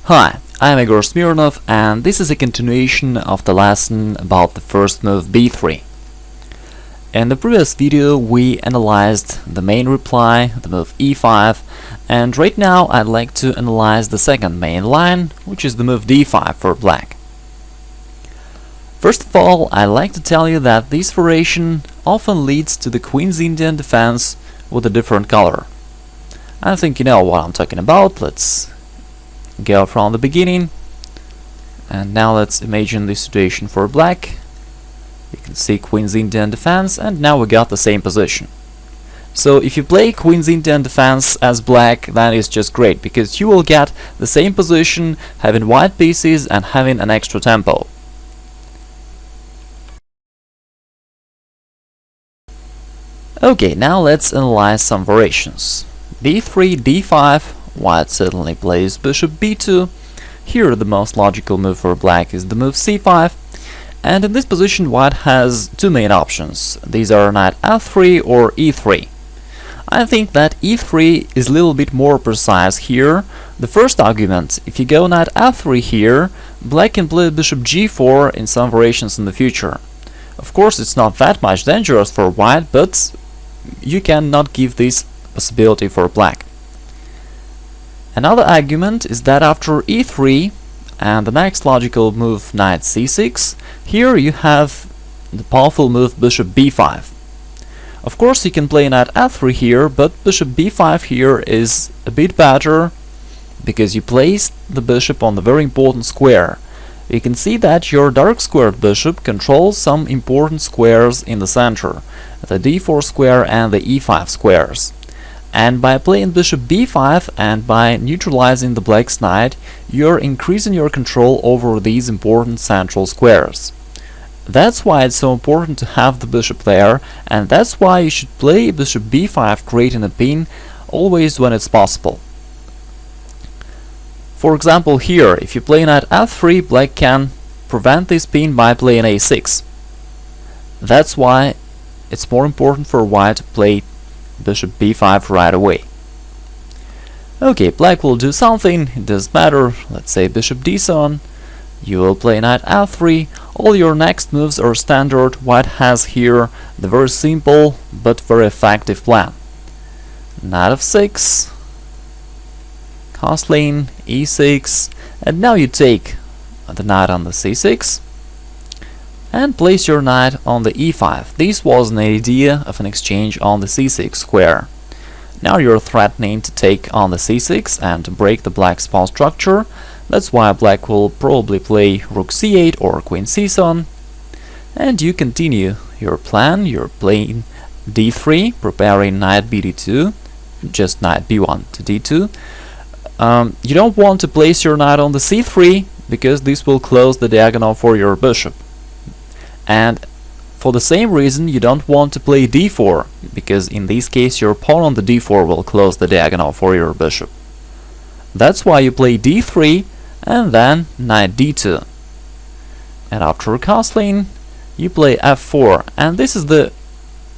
Hi, I'm Igor and this is a continuation of the lesson about the first move b3. In the previous video we analyzed the main reply, the move e5, and right now I'd like to analyze the second main line, which is the move d5 for black. First of all, I'd like to tell you that this variation often leads to the Queen's Indian defense with a different color. I think you know what I'm talking about. Let's go from the beginning, and now let's imagine the situation for black. You can see Queen's Indian defense, and now we got the same position. So if you play Queen's Indian defense as black, that is just great, because you will get the same position, having white pieces and having an extra tempo. Okay, now let's analyze some variations. b3, d5, white certainly plays bishop b2. Here the most logical move for black is the move c5, and in this position white has two main options. These are knight f3 or e3. I think that e3 is a little bit more precise here. The first argument, if you go knight f3 here, black can play bishop g4 in some variations in the future. Of course it's not that much dangerous for white, but you cannot give this possibility for black. Another argument is that after e3 and the next logical move knight c6, here you have the powerful move bishop b5. Of course you can play knight f3 here, but bishop b5 here is a bit better because you place the bishop on the very important square. You can see that your dark squared bishop controls some important squares in the center, the d4 square and the e5 squares. And by playing bishop b5 and by neutralizing the black's knight, you're increasing your control over these important central squares. That's why it's so important to have the bishop there, and that's why you should play bishop b5 creating a pin always when it's possible. For example, here, if you play knight f3, black can prevent this pin by playing a6. That's why it's more important for white to play bishop b5 right away. Okay, black will do something, it doesn't matter, let's say bishop d7, you will play knight f3, all your next moves are standard. White has here the very simple but very effective plan. Knight f6, castling, e6, and now you take the knight on the c6 and place your knight on the e5. This was an idea of an exchange on the c6 square. Now you're threatening to take on the c6 and to break the black's pawn structure. That's why black will probably play rook c8 or queen c7. And you continue your plan. You're playing d3, preparing knight bd2, just knight b1 to d2. You don't want to place your knight on the c3 because this will close the diagonal for your bishop. And for the same reason you don't want to play d4, because in this case your pawn on the d4 will close the diagonal for your bishop. That's why you play d3 and then knight d2. And after castling you play f4, and this is the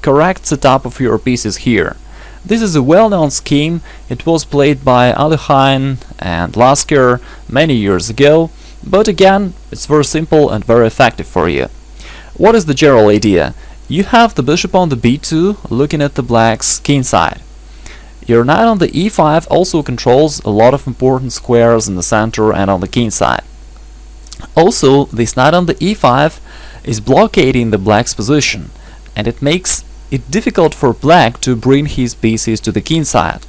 correct setup of your pieces here. This is a well-known scheme. It was played by Alekhine and Lasker many years ago, but again it's very simple and very effective for you. What is the general idea? You have the bishop on the b2 looking at the black's king side. Your knight on the e5 also controls a lot of important squares in the center and on the king side. Also, this knight on the e5 is blockading the black's position, and it makes it difficult for black to bring his pieces to the king side.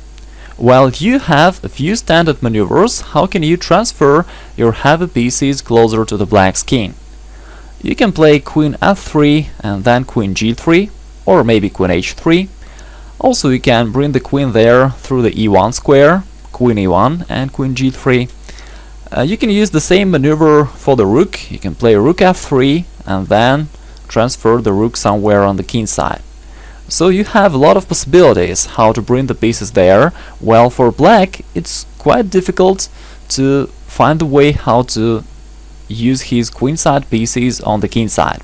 While you have a few standard maneuvers, how can you transfer your heavy pieces closer to the black's king? You can play queen f3 and then queen g3, or maybe queen h3. Also you can bring the queen there through the e1 square, queen e1 and queen g3. You can use the same maneuver for the rook. You can play rook f3 and then transfer the rook somewhere on the king side. So you have a lot of possibilities how to bring the pieces there, while for black it's quite difficult to find a way how to use his queenside pieces on the king side.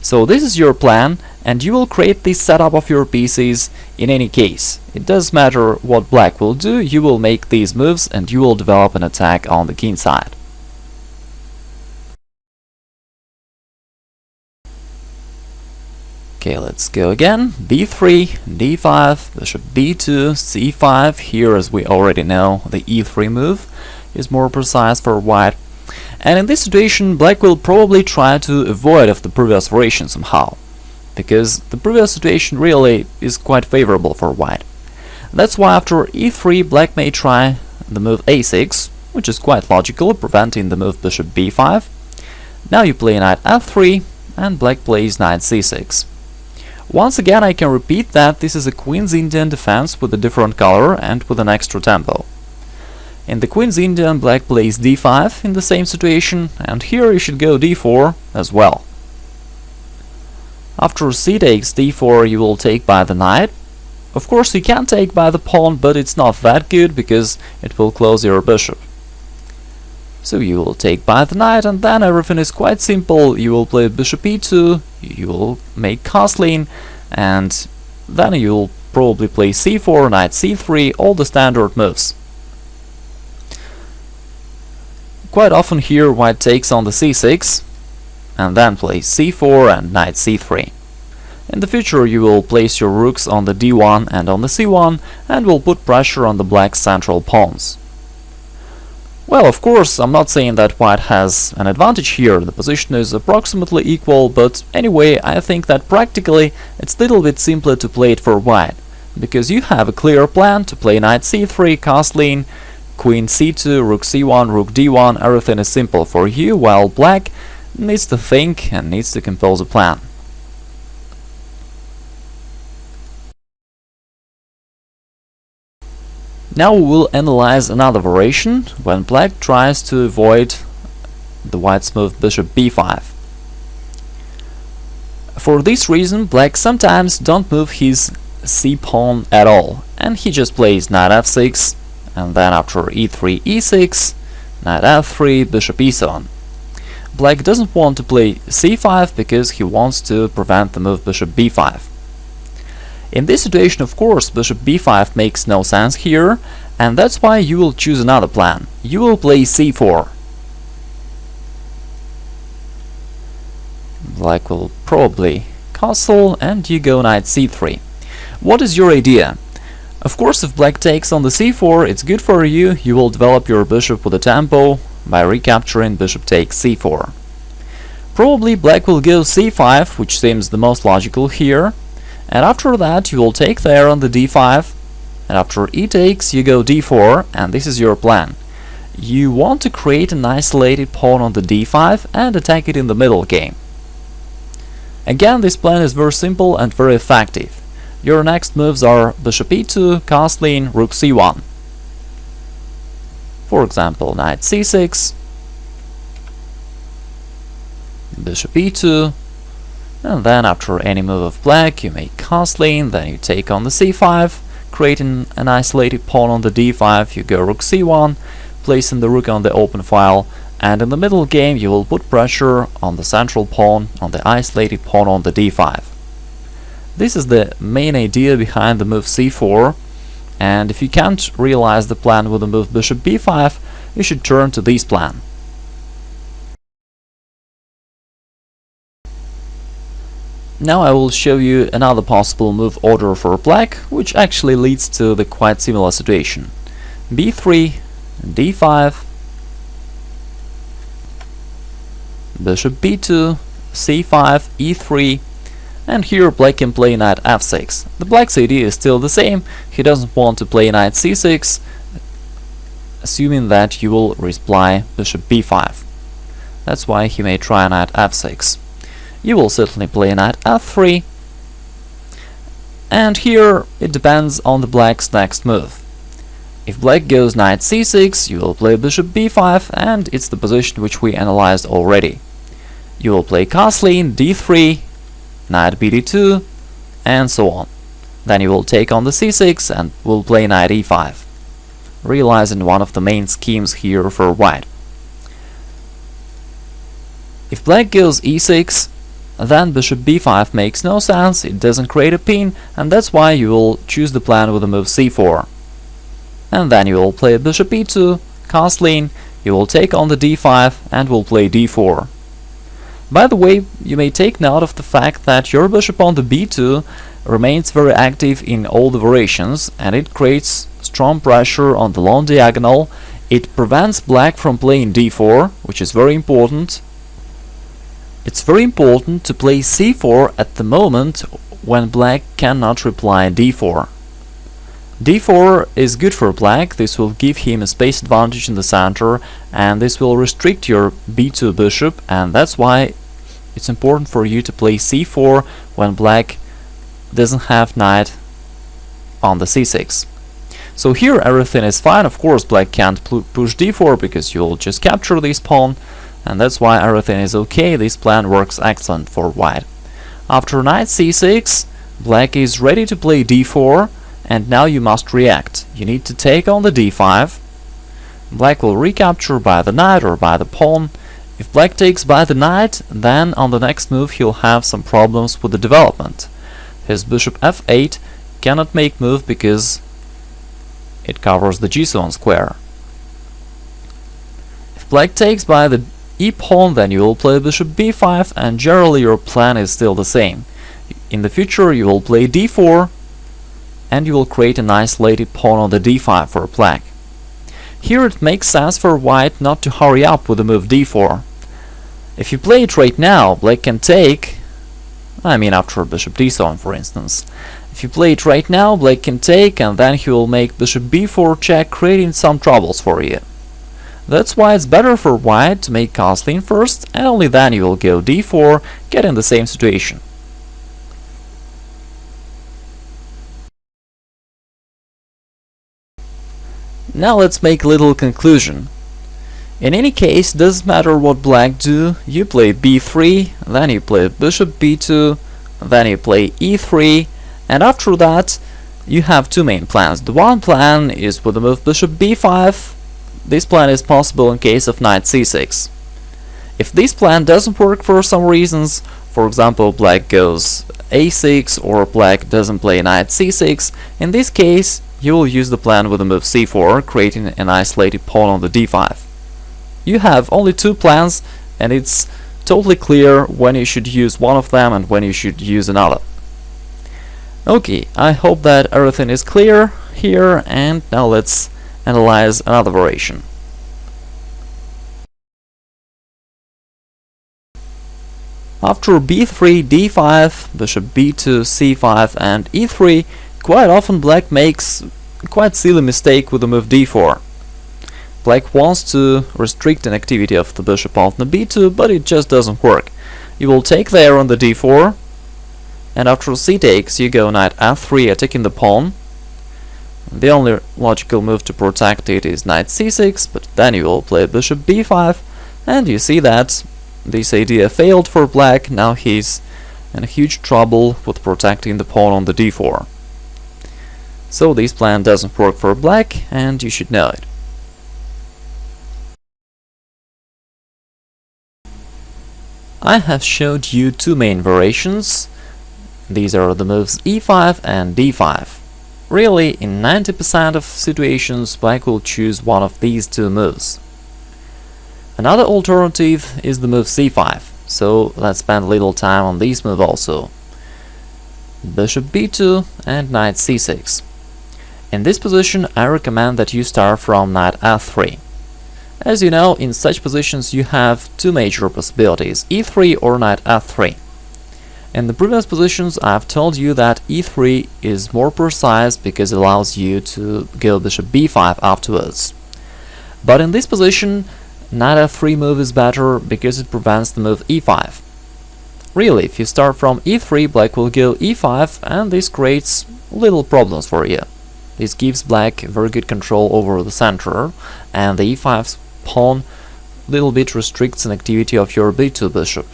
So this is your plan, and you will create this setup of your pieces In any case, it doesn't matter what black will do, you will make these moves and you will develop an attack on the king side. Okay, let's go again. b3, d5, bishop b2, c5. Here, as we already know, the e3 move is more precise for white. And in this situation, black will probably try to avoid of the previous variation somehow, because the previous situation really is quite favorable for white. That's why after e3, black may try the move a6, which is quite logical, preventing the move bishop b5. Now you play knight f3, and black plays knight c6. Once again, I can repeat that this is a Queen's Indian defense with a different color and with an extra tempo. In the Queen's Indian, black plays d5 in the same situation, and here you should go d4 as well. After c takes d4, you will take by the knight. Of course, you can take by the pawn, but it's not that good because it will close your bishop. So you will take by the knight, and then everything is quite simple. You will play bishop e2, you will make castling, and then you will probably play c4, knight c3, all the standard moves. Quite often here white takes on the c6, and then plays c4 and knight c3. In the future you will place your rooks on the d1 and on the c1, and will put pressure on the black's central pawns. Well, of course, I'm not saying that white has an advantage here, the position is approximately equal, but anyway, I think that practically it's a little bit simpler to play it for white, because you have a clear plan to play knight c3, castling, queen c2, rook c1, rook d1, everything is simple for you, while black needs to think and needs to compose a plan. Now we will analyze another variation, when black tries to avoid the white's move bishop b5. For this reason, black sometimes don't move his c-pawn at all, and he just plays knight f6, and then after e3, e6, knight f3, bishop e7. Black doesn't want to play c5 because he wants to prevent the move bishop b5. In this situation, of course, bishop b5 makes no sense here, and that's why you will choose another plan. You will play c4. Black will probably castle, and you go knight c3. What is your idea? Of course, if black takes on the c4, it's good for you. You will develop your bishop with a tempo by recapturing bishop takes c4. Probably black will go c5, which seems the most logical here. And after that you will take there on the d5, and after e takes you go d4, and this is your plan. You want to create an isolated pawn on the d5 and attack it in the middle game. Again, this plan is very simple and very effective. Your next moves are bishop e2, castling, rook c1. For example, knight c6, bishop e2, and then after any move of black you make castling, then you take on the c5, creating an isolated pawn on the d5, you go rook c1, placing the rook on the open file, and in the middle game you will put pressure on the central pawn, on the isolated pawn on the d5. This is the main idea behind the move c4, and if you can't realize the plan with the move bishop b5, you should turn to this plan. Now I will show you another possible move order for black, which actually leads to the quite similar situation. b3, d5, bishop b2, c5, e3, and here black can play knight f6. The black's idea is still the same, he doesn't want to play knight c6, assuming that you will reply bishop b5. That's why he may try knight f6. You will certainly play knight f3, and here it depends on the black's next move. If black goes knight c6, you will play bishop b5, and it's the position which we analyzed already. You will play castling, d3, knight bd2, and so on. Then you will take on the c6 and will play knight e5, realizing one of the main schemes here for white. If black goes e6, then bishop b5 makes no sense, it doesn't create a pin, and that's why you will choose the plan with the move c4. And then you will play bishop e2, castling, you will take on the d5 and will play d4. By the way, you may take note of the fact that your bishop on the b2 remains very active in all the variations, and it creates strong pressure on the long diagonal. It prevents black from playing d4, which is very important. It's very important to play c4 at the moment when black cannot reply d4. d4 is good for black, this will give him a space advantage in the center, and this will restrict your b2 bishop, and that's why it's important for you to play c4 when black doesn't have knight on the c6. So here everything is fine. Of course black can't push d4 because you'll just capture this pawn, and that's why everything is okay. This plan works excellent for white. After knight c6, black is ready to play d4, and now you must react. You need to take on the d5. Black will recapture by the knight or by the pawn. If black takes by the knight, then on the next move he'll have some problems with the development. His bishop f8 cannot make move because it covers the g7 square. If black takes by the e-pawn, then you will play bishop b5, and generally your plan is still the same. In the future you will play d4, and you will create an isolated pawn on the d5 for black. Here it makes sense for white not to hurry up with the move d4. If you play it right now, black can take, after bishop d7 for instance. If you play it right now, black can take, and then he will make bishop b4 check, creating some troubles for you. That's why it's better for white to make castling first, and only then you will go d4, get in the same situation. Now let's make a little conclusion. In any case, doesn't matter what black do, you play b3, then you play bishop b2, then you play e3, and after that you have two main plans. The one plan is with the move bishop b5. This plan is possible in case of knight c6. If this plan doesn't work for some reasons, for example black goes a6 or black doesn't play knight c6, in this case you will use the plan with the move c4, creating an isolated pawn on the d5. You have only two plans, and it's totally clear when you should use one of them and when you should use another. Okay, I hope that everything is clear here, and now let's analyze another variation. After b3, d5, bishop b2, c5 and e3, quite often black makes a quite silly mistake with the move d4. Black wants to restrict an activity of the bishop on the b2, but it just doesn't work. You will take there on the d4, and after c takes you go knight f3, attacking the pawn. The only logical move to protect it is knight c6, but then you will play bishop b5, and you see that this idea failed for black. Now he's in huge trouble with protecting the pawn on the d4. So this plan doesn't work for black, and you should know it. I have showed you two main variations. These are the moves e5 and d5. Really, in 90% of situations, black will choose one of these two moves. Another alternative is the move c5, so let's spend a little time on this move also. Bishop b2 and knight c6. In this position, I recommend that you start from knight f3. As you know, in such positions you have two major possibilities, e3 or knight f3. In the previous positions I've told you that e3 is more precise because it allows you to go bishop b5 afterwards. But in this position, knight f3 move is better because it prevents the move e5. Really, if you start from e3, black will go e5, and this creates little problems for you. This gives black very good control over the center, and the e5 pawn little bit restricts an activity of your b2 bishop.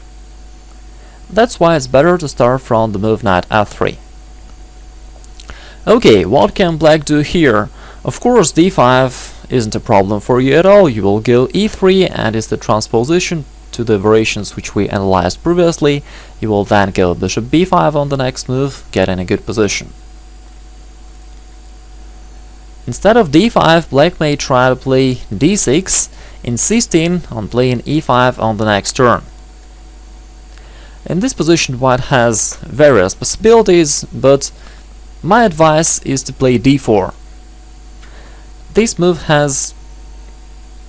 That's why it's better to start from the move knight f3. Okay, what can black do here? Of course, d5 isn't a problem for you at all. You will go e3, and it's the transposition to the variations which we analyzed previously. You will then go bishop b5 on the next move, get in a good position. Instead of d5, black may try to play d6, insisting on playing e5 on the next turn. In this position, white has various possibilities, but my advice is to play d4. This move has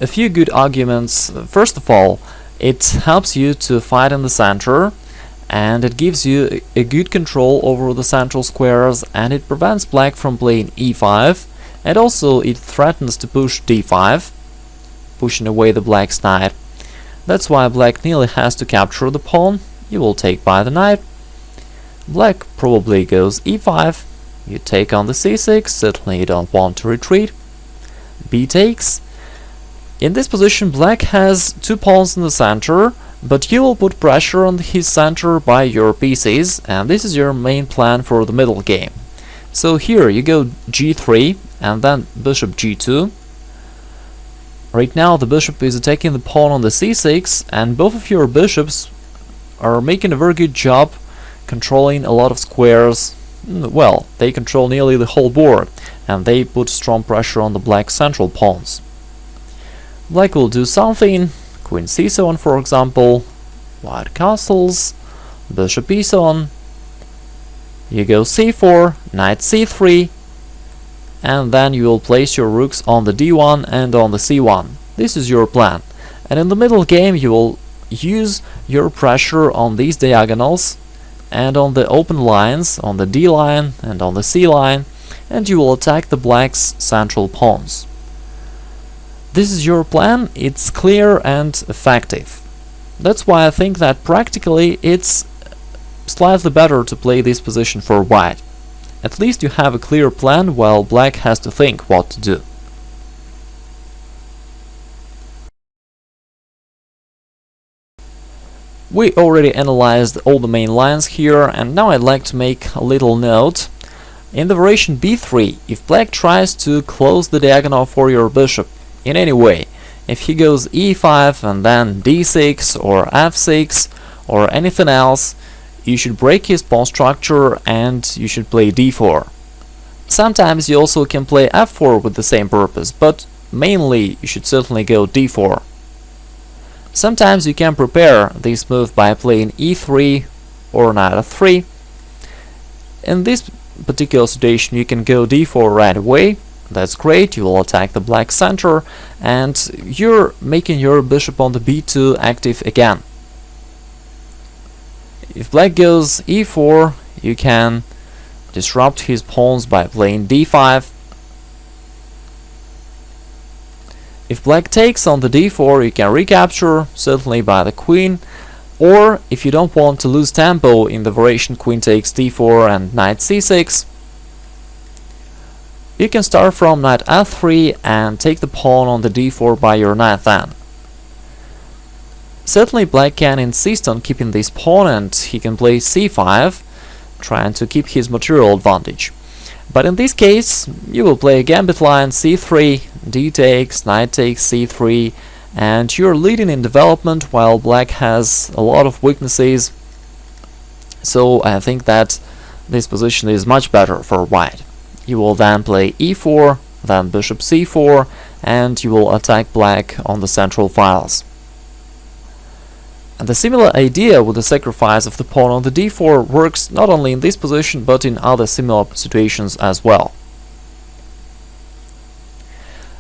a few good arguments. First of all, it helps you to fight in the center, and it gives you a good control over the central squares, and it prevents black from playing e5, and also it threatens to push d5, pushing away the black's knight. That's why black nearly has to capture the pawn. You will take by the knight. Black probably goes e5. You take on the c6, certainly you don't want to retreat. B takes. In this position, black has two pawns in the center, but you will put pressure on his center by your pieces, and this is your main plan for the middle game. So here you go g3 and then bishop g2. Right now the bishop is attacking the pawn on the c6, and both of your bishops are making a very good job controlling a lot of squares. Well, they control nearly the whole board, and they put strong pressure on the black central pawns. Black will do something, queen c7 for example, white castles, bishop e7, you go c4, knight c3, and then you will place your rooks on the d1 and on the c1. This is your plan, and in the middle game you will use your pressure on these diagonals and on the open lines, on the d line and on the c line, and you will attack the black's central pawns. This is your plan, it's clear and effective. That's why I think that practically it's slightly better to play this position for white. At least you have a clear plan, while black has to think what to do. We already analyzed all the main lines here, and now I'd like to make a little note. In the variation b3, if black tries to close the diagonal for your bishop in any way, if he goes e5 and then d6 or f6 or anything else, you should break his pawn structure and you should play d4. Sometimes you also can play f4 with the same purpose, but mainly you should certainly go d4. Sometimes you can prepare this move by playing e3 or knight f3. In this particular situation you can go d4 right away. That's great, you will attack the black center, and you're making your bishop on the b2 active again. If black goes e4, you can disrupt his pawns by playing d5. If black takes on the d4, you can recapture, certainly by the queen, or if you don't want to lose tempo in the variation queen takes d4 and knight c6, you can start from knight f3 and take the pawn on the d4 by your knight then. Certainly black can insist on keeping this pawn, and he can play c5, trying to keep his material advantage. But in this case, you will play a gambit line c3, d takes, knight takes c3, and you're leading in development while black has a lot of weaknesses. So I think that this position is much better for white. You will then play e4, then bishop c4, and you will attack black on the central files. And the similar idea with the sacrifice of the pawn on the d4 works not only in this position but in other similar situations as well.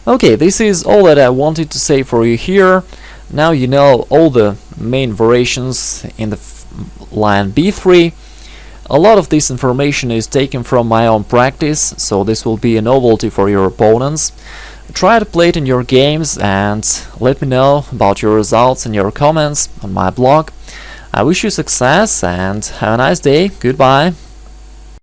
Okay, this is all that I wanted to say for you here. Now you know all the main variations in the line b3. A lot of this information is taken from my own practice, so this will be a novelty for your opponents. Try to play it in your games and let me know about your results in your comments on my blog. I wish you success and have a nice day. Goodbye.